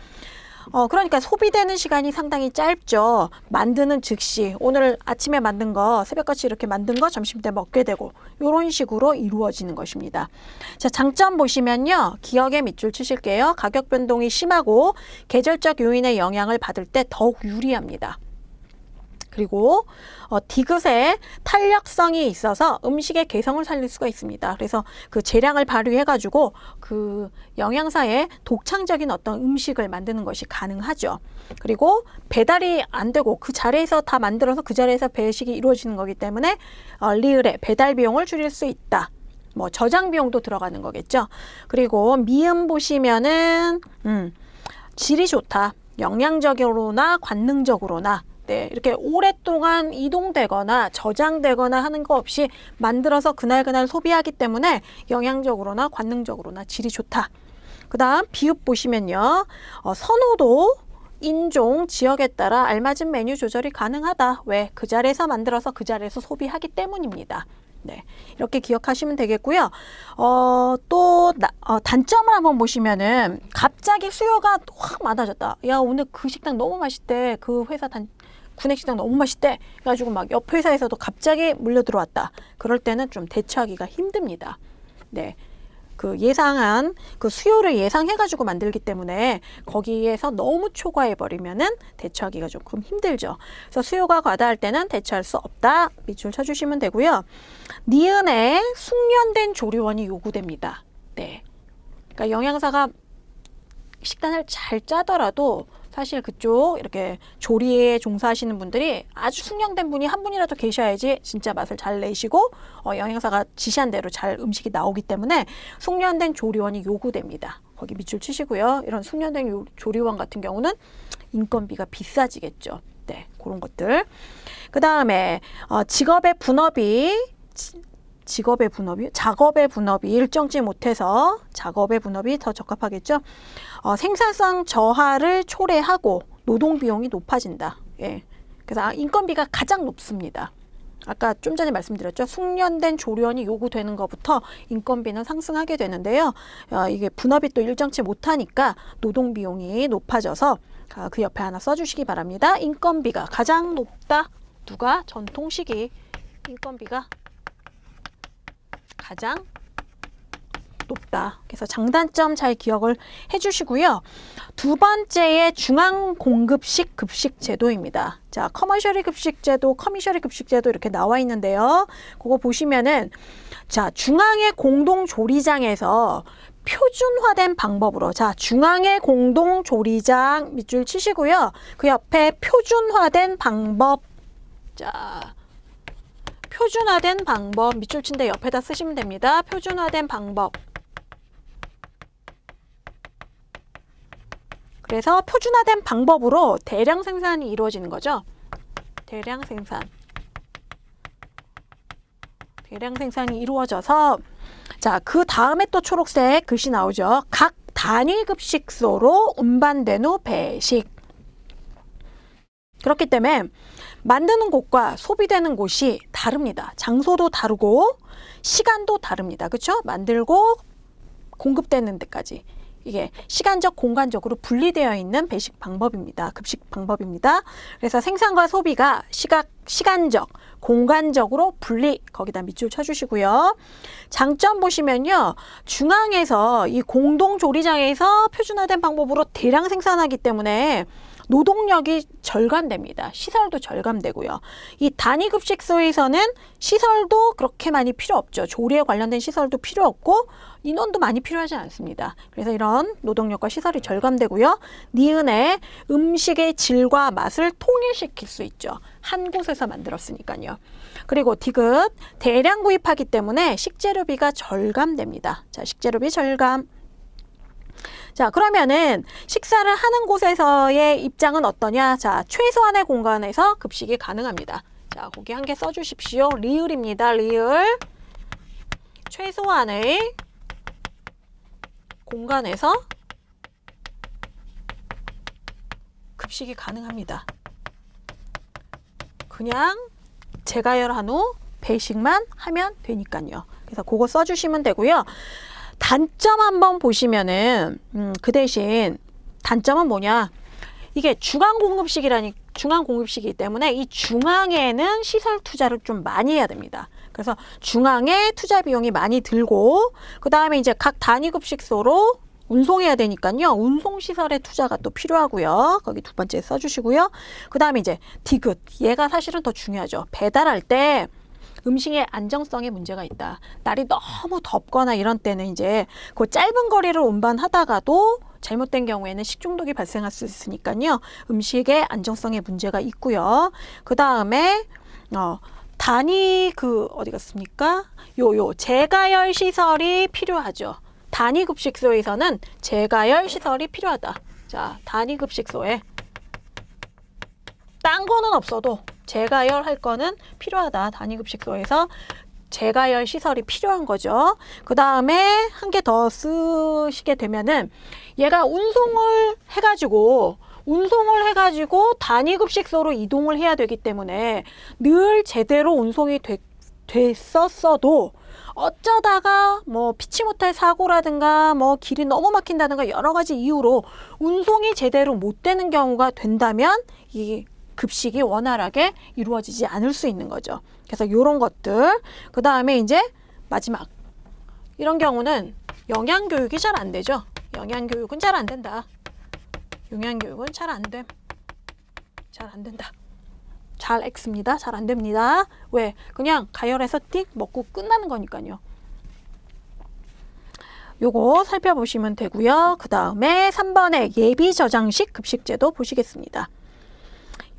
그러니까 소비되는 시간이 상당히 짧죠. 만드는 즉시 오늘 아침에 만든 거 새벽같이 이렇게 만든 거 점심때 먹게 되고 이런 식으로 이루어지는 것입니다. 자, 장점 보시면요. 기억에 밑줄 치실게요. 가격 변동이 심하고 계절적 요인의 영향을 받을 때 더욱 유리합니다. 그리고 디귿에 탄력성이 있어서 음식의 개성을 살릴 수가 있습니다. 그래서 그 재량을 발휘해가지고 그 영양사의 독창적인 어떤 음식을 만드는 것이 가능하죠. 그리고 배달이 안 되고 그 자리에서 다 만들어서 그 자리에서 배식이 이루어지는 거기 때문에 리을의 배달 비용을 줄일 수 있다. 저장 비용도 들어가는 거겠죠. 그리고 미음 보시면은 질이 좋다. 영양적으로나 관능적으로나 네, 이렇게 오랫동안 이동되거나 저장되거나 하는 거 없이 만들어서 그날 소비하기 때문에 영양적으로나 관능적으로나 질이 좋다. 그 다음 비읍 보시면요. 선호도, 인종, 지역에 따라 알맞은 메뉴 조절이 가능하다. 왜? 그 자리에서 만들어서 그 자리에서 소비하기 때문입니다. 네, 이렇게 기억하시면 되겠고요. 또 단점을 한번 보시면은 갑자기 수요가 확 많아졌다. 야, 오늘 그 식당 너무 맛있대. 그 회사 구내식당 너무 맛있대. 그래가지고 막 옆 회사에서도 갑자기 물려 들어왔다. 그럴 때는 좀 대처하기가 힘듭니다. 네. 그 예상한 그 수요를 예상해가지고 만들기 때문에 거기에서 너무 초과해버리면은 대처하기가 조금 힘들죠. 그래서 수요가 과다할 때는 대처할 수 없다. 밑줄 쳐주시면 되고요. 니은에 숙련된 조리원이 요구됩니다. 네. 그러니까 영양사가 식단을 잘 짜더라도 사실 그쪽 이렇게 조리에 종사하시는 분들이 아주 숙련된 분이 한 분이라도 계셔야지 진짜 맛을 잘 내시고 영양사가 지시한 대로 잘 음식이 나오기 때문에 숙련된 조리원이 요구됩니다. 거기 밑줄 치시고요. 이런 숙련된 조리원 같은 경우는 인건비가 비싸지겠죠. 네, 그런 것들. 그 다음에 직업의 분업이 작업의 분업이 일정치 못해서 작업의 분업이 더 적합하겠죠. 생산성 저하를 초래하고 노동 비용이 높아진다. 예. 그래서 인건비가 가장 높습니다. 아까 좀 전에 말씀드렸죠. 숙련된 조련이 요구되는 것부터 인건비는 상승하게 되는데요. 이게 분업이 또 일정치 못하니까 노동 비용이 높아져서 그 옆에 하나 써주시기 바랍니다. 인건비가 가장 높다. 누가? 전통시기. 인건비가 가장 높다. 그래서 장단점 잘 기억을 해주시고요. 두 번째의 중앙공급식 급식제도입니다. 자, 커머셜리 급식제도, 커미셜리 급식제도 이렇게 나와 있는데요. 그거 보시면은 자, 중앙의 공동조리장에서 표준화된 방법으로 자, 중앙의 공동조리장 밑줄 치시고요. 그 옆에 표준화된 방법 자, 표준화된 방법 밑줄 친데 옆에다 쓰시면 됩니다. 표준화된 방법. 그래서 표준화된 방법으로 대량 생산이 이루어지는 거죠. 대량 생산이 이루어져서 자, 그 다음에 또 초록색 글씨 나오죠. 각 단위 급식소로 운반된 후 배식. 그렇기 때문에 만드는 곳과 소비되는 곳이 다릅니다. 장소도 다르고 시간도 다릅니다. 그렇죠? 만들고 공급되는 데까지. 이게 시간적, 공간적으로 분리되어 있는 배식 방법입니다. 급식 방법입니다. 그래서 생산과 소비가 시간적, 공간적으로 분리, 거기다 밑줄 쳐주시고요. 장점 보시면요. 중앙에서 이 공동조리장에서 표준화된 방법으로 대량 생산하기 때문에 노동력이 절감됩니다. 시설도 절감되고요. 이 단위급식소에서는 시설도 그렇게 많이 필요 없죠. 조리에 관련된 시설도 필요 없고 인원도 많이 필요하지 않습니다. 그래서 이런 노동력과 시설이 절감되고요. 니은에 음식의 질과 맛을 통일시킬 수 있죠. 한 곳에서 만들었으니까요. 그리고 디귿, 대량 구입하기 때문에 식재료비가 절감됩니다. 자, 식재료비 절감. 자, 그러면은 식사를 하는 곳에서의 입장은 어떠냐? 자, 최소한의 공간에서 급식이 가능합니다. 자, 거기 한 개 써주십시오. 리을입니다. 리을. 최소한의 공간에서 급식이 가능합니다. 그냥 재가열한 후 배식만 하면 되니까요. 그래서 그거 써주시면 되고요. 단점 한번 보시면은 그 대신 단점은 뭐냐? 이게 중앙공급식이기 때문에 이 중앙에는 시설 투자를 좀 많이 해야 됩니다. 그래서 중앙에 투자 비용이 많이 들고 그 다음에 이제 각 단위급식소로 운송해야 되니까요. 운송시설의 투자가 또 필요하고요. 거기 두 번째 써주시고요. 그 다음에 이제 디귿. 얘가 사실은 더 중요하죠. 배달할 때 음식의 안정성에 문제가 있다. 날이 너무 덥거나 이런 때는 이제 그 짧은 거리를 운반하다가도 잘못된 경우에는 식중독이 발생할 수 있으니까요. 음식의 안정성에 문제가 있고요. 그 다음에 단위 어디 갔습니까? 재가열 시설이 필요하죠. 단위급식소에서는 재가열 시설이 필요하다. 자, 단위급식소에 딴 거는 없어도 재가열할 거는 필요하다. 단위급식소에서 재가열 시설이 필요한 거죠. 그 다음에 한 개 더 쓰시게 되면은 얘가 운송을 해가지고 단위급식소로 이동을 해야 되기 때문에 늘 제대로 운송이 됐었어도 어쩌다가 뭐 피치 못할 사고라든가 뭐 길이 너무 막힌다든가 여러 가지 이유로 운송이 제대로 못 되는 경우가 된다면 이 급식이 원활하게 이루어지지 않을 수 있는 거죠. 그래서 이런 것들. 그 다음에 이제 마지막. 이런 경우는 영양교육이 잘 안 되죠. 영양교육은 잘 안 된다. 영양교육은 잘 안 됨. 잘 안 된다. 잘 X입니다. 잘 안 됩니다. 왜? 그냥 가열해서 띡 먹고 끝나는 거니까요. 요거 살펴보시면 되고요. 그 다음에 3번에 예비 저장식 급식제도 보시겠습니다.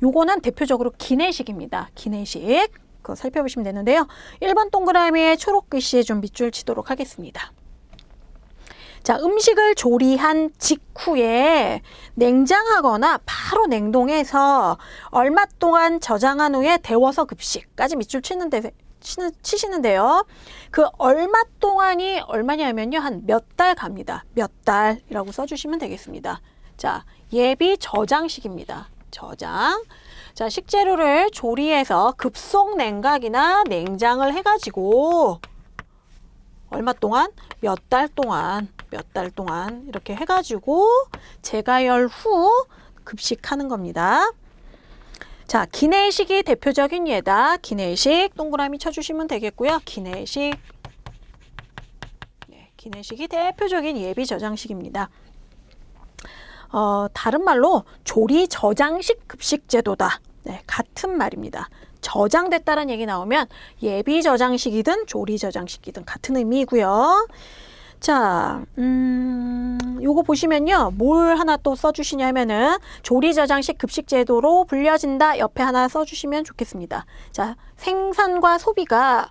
요거는 대표적으로 기내식입니다. 기내식. 그거 살펴보시면 되는데요. 1번 동그라미에 초록 글씨에 좀 밑줄 치도록 하겠습니다. 자, 음식을 조리한 직후에 냉장하거나 바로 냉동해서 얼마 동안 저장한 후에 데워서 급식까지 밑줄 치는데 치시는데요. 그 얼마 동안이 얼마냐면요. 한 몇 달 갑니다. 몇 달이라고 써주시면 되겠습니다. 자, 예비 저장식입니다. 저장. 자, 식재료를 조리해서 급속 냉각이나 냉장을 해가지고 얼마 동안? 몇 달 동안 이렇게 해가지고 재가열 후 급식하는 겁니다. 자, 기내식이 대표적인 예다. 기내식 동그라미 쳐주시면 되겠고요. 기내식. 네, 기내식이 대표적인 예비 저장식입니다. 다른 말로 조리 저장식 급식 제도다. 네, 같은 말입니다. 저장됐다는 얘기 나오면 예비 저장식이든 조리 저장식이든 같은 의미이고요. 자, 요거 보시면요. 뭘 하나 또 써주시냐면은 조리 저장식 급식 제도로 불려진다. 옆에 하나 써주시면 좋겠습니다. 자, 생산과 소비가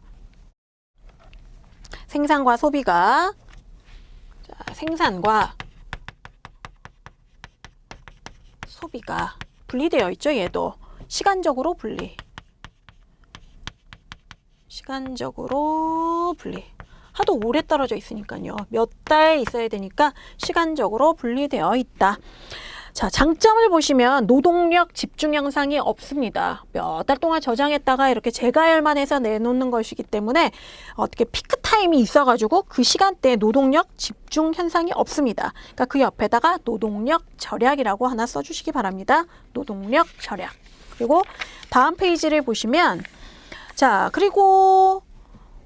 분리되어 있죠. 얘도 시간적으로 분리. 하도 오래 떨어져 있으니까요. 몇 달 있어야 되니까 시간적으로 분리되어 있다. 자, 장점을 보시면 노동력 집중 현상이 없습니다. 몇 달 동안 저장했다가 이렇게 재가열만 해서 내놓는 것이기 때문에 어떻게 피크 타임이 있어가지고 그 시간대에 노동력 집중 현상이 없습니다. 그러니까 그 옆에다가 노동력 절약이라고 하나 써주시기 바랍니다. 노동력 절약. 그리고 다음 페이지를 보시면 자, 그리고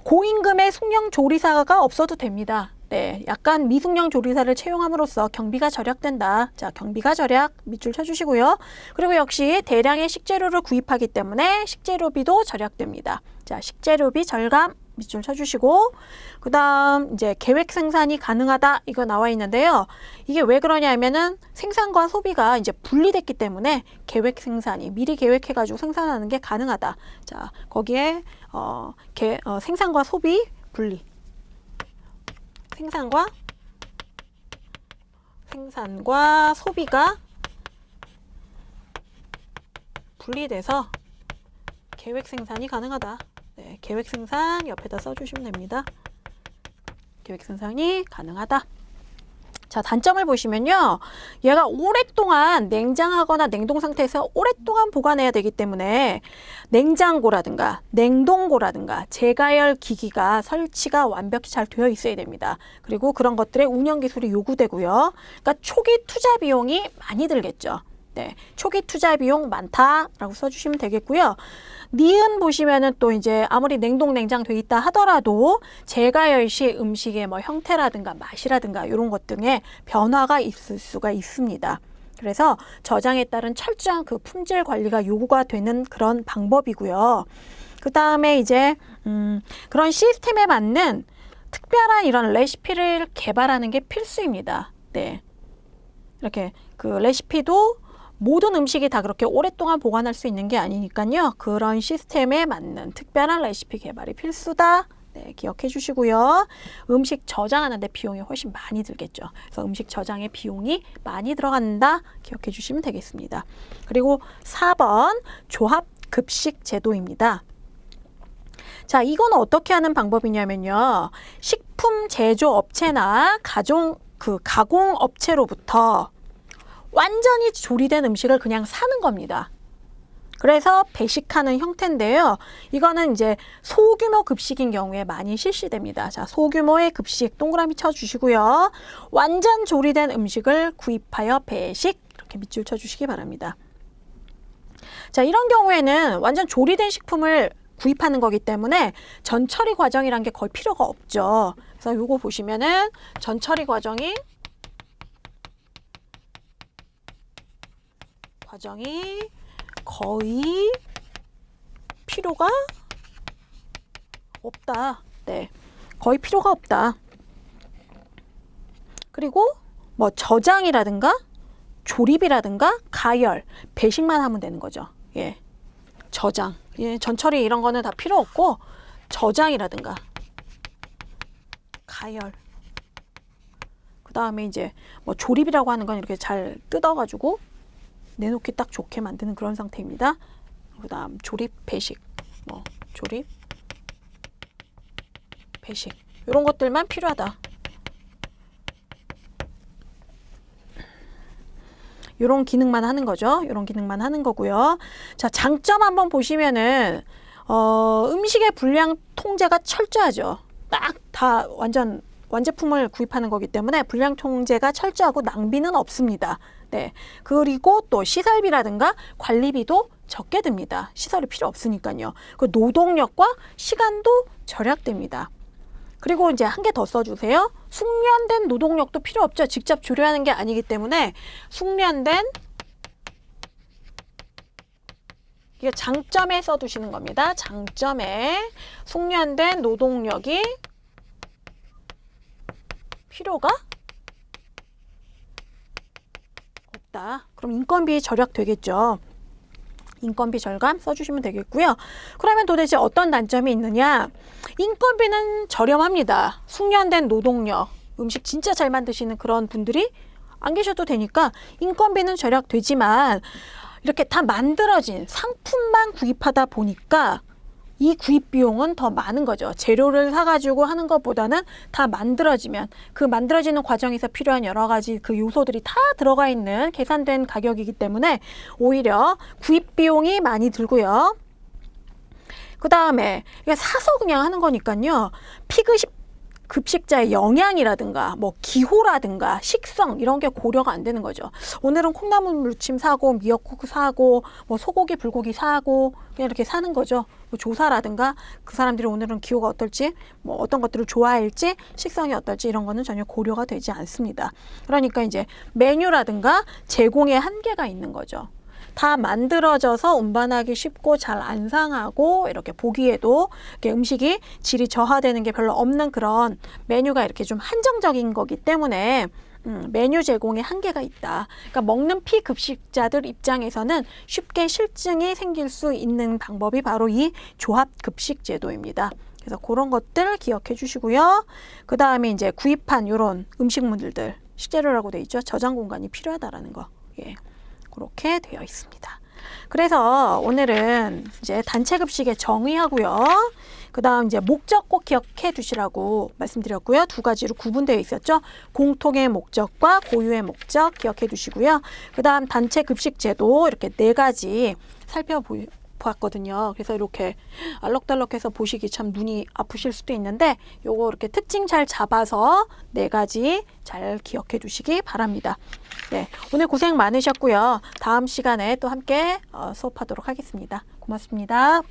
고임금의 숙련 조리사가 없어도 됩니다. 네, 약간 미숙련 조리사를 채용함으로써 경비가 절약된다. 자, 경비가 절약 밑줄 쳐주시고요. 그리고 역시 대량의 식재료를 구입하기 때문에 식재료비도 절약됩니다. 자, 식재료비 절감 밑줄 쳐주시고, 그 다음 이제 계획 생산이 가능하다 이거 나와 있는데요. 이게 왜 그러냐 하면은 생산과 소비가 이제 분리됐기 때문에 계획 생산이 미리 계획해가지고 생산하는 게 가능하다. 자, 거기에 생산과 소비 분리. 생산과 소비가 분리돼서 계획 생산이 가능하다. 네, 계획 생산 옆에다 써주시면 됩니다. 계획 생산이 가능하다. 자, 단점을 보시면요. 얘가 오랫동안 냉장하거나 냉동 상태에서 오랫동안 보관해야 되기 때문에 냉장고라든가 냉동고라든가 재가열 기기가 설치가 완벽히 잘 되어 있어야 됩니다. 그리고 그런 것들의 운영 기술이 요구되고요. 그러니까 초기 투자 비용이 많이 들겠죠. 네, 초기 투자 비용 많다라고 써주시면 되겠고요. 니은 보시면은 또 이제 아무리 냉동 냉장 돼 있다 하더라도 재가열 시 음식의 뭐 형태라든가 맛이라든가 이런 것 등의 변화가 있을 수가 있습니다. 그래서 저장에 따른 철저한 그 품질 관리가 요구가 되는 그런 방법이고요. 그 다음에 이제 그런 시스템에 맞는 특별한 이런 레시피를 개발하는 게 필수입니다. 네, 이렇게 그 레시피도 모든 음식이 다 그렇게 오랫동안 보관할 수 있는 게 아니니까요. 그런 시스템에 맞는 특별한 레시피 개발이 필수다. 네, 기억해 주시고요. 음식 저장하는 데 비용이 훨씬 많이 들겠죠. 그래서 음식 저장에 비용이 많이 들어간다. 기억해 주시면 되겠습니다. 그리고 4번 조합 급식 제도입니다. 자, 이건 어떻게 하는 방법이냐면요. 식품 제조 업체나 가공 업체로부터 완전히 조리된 음식을 그냥 사는 겁니다. 그래서 배식하는 형태인데요. 이거는 이제 소규모 급식인 경우에 많이 실시됩니다. 자, 소규모의 급식 동그라미 쳐주시고요. 완전 조리된 음식을 구입하여 배식 이렇게 밑줄 쳐주시기 바랍니다. 자, 이런 경우에는 완전 조리된 식품을 구입하는 거기 때문에 전처리 과정이란 게 거의 필요가 없죠. 그래서 요거 보시면은 전처리 과정이 거의 필요가 없다. 네, 거의 필요가 없다. 그리고 뭐 저장이라든가 조립이라든가 가열, 배식만 하면 되는 거죠. 예, 저장, 예, 전처리 이런 거는 다 필요 없고 저장이라든가 가열. 그 다음에 이제 뭐 조립이라고 하는 건 이렇게 잘 뜯어가지고 내놓기 딱 좋게 만드는 그런 상태입니다. 그 다음 조립, 배식, 조립, 배식. 이런 것들만 필요하다. 이런 기능만 하는 거죠. 이런 기능만 하는 거고요. 자, 장점 한번 보시면은 음식의 분량 통제가 철저하죠. 딱 다 완제품을 구입하는 거기 때문에 분량 통제가 철저하고 낭비는 없습니다. 네. 그리고 또 시설비라든가 관리비도 적게 듭니다. 시설이 필요 없으니까요. 그 노동력과 시간도 절약됩니다. 그리고 이제 한 개 더 써주세요. 숙련된 노동력도 필요 없죠. 직접 조리하는 게 아니기 때문에 숙련된, 이게 장점에 써두시는 겁니다. 장점에 숙련된 노동력이 필요가 없다. 그럼 인건비 절약되겠죠. 인건비 절감 써주시면 되겠고요. 그러면 도대체 어떤 단점이 있느냐? 인건비는 저렴합니다. 숙련된 노동력, 음식 진짜 잘 만드시는 그런 분들이 안 계셔도 되니까 인건비는 절약되지만 이렇게 다 만들어진 상품만 구입하다 보니까 이 구입 비용은 더 많은 거죠. 재료를 사가지고 하는 것보다는 다 만들어지면 그 만들어지는 과정에서 필요한 여러 가지 그 요소들이 다 들어가 있는 계산된 가격이기 때문에 오히려 구입 비용이 많이 들고요. 그 다음에 사서 그냥 하는 거니까요. 급식자의 영양이라든가 뭐 기호라든가 식성 이런 게 고려가 안 되는 거죠. 오늘은 콩나물 무침 사고 미역국 사고 뭐 소고기 불고기 사고 그냥 이렇게 사는 거죠. 뭐 조사라든가 그 사람들이 오늘은 기호가 어떨지 뭐 어떤 것들을 좋아할지 식성이 어떨지 이런 거는 전혀 고려가 되지 않습니다. 그러니까 이제 메뉴라든가 제공에 한계가 있는 거죠. 다 만들어져서 운반하기 쉽고 잘 안 상하고 이렇게 보기에도 이렇게 음식이 질이 저하되는 게 별로 없는 그런 메뉴가 이렇게 좀 한정적인 거기 때문에 메뉴 제공에 한계가 있다. 그러니까 먹는 피급식자들 입장에서는 쉽게 실증이 생길 수 있는 방법이 바로 이 조합급식 제도입니다. 그래서 그런 것들 기억해 주시고요. 그 다음에 이제 구입한 이런 음식물들 식재료라고 돼 있죠. 저장 공간이 필요하다라는 거. 예. 그렇게 되어 있습니다. 그래서 오늘은 이제 단체급식의 정의하고요. 그 다음 이제 목적 꼭 기억해 두시라고 말씀드렸고요. 두 가지로 구분되어 있었죠. 공통의 목적과 고유의 목적 기억해 두시고요. 그 다음 단체급식 제도 이렇게 네 가지 살펴보았거든요. 그래서 이렇게 알록달록해서 보시기 참 눈이 아프실 수도 있는데 요거 이렇게 특징 잘 잡아서 네 가지 잘 기억해 두시기 바랍니다. 네, 오늘 고생 많으셨고요. 다음 시간에 또 함께 수업하도록 하겠습니다. 고맙습니다.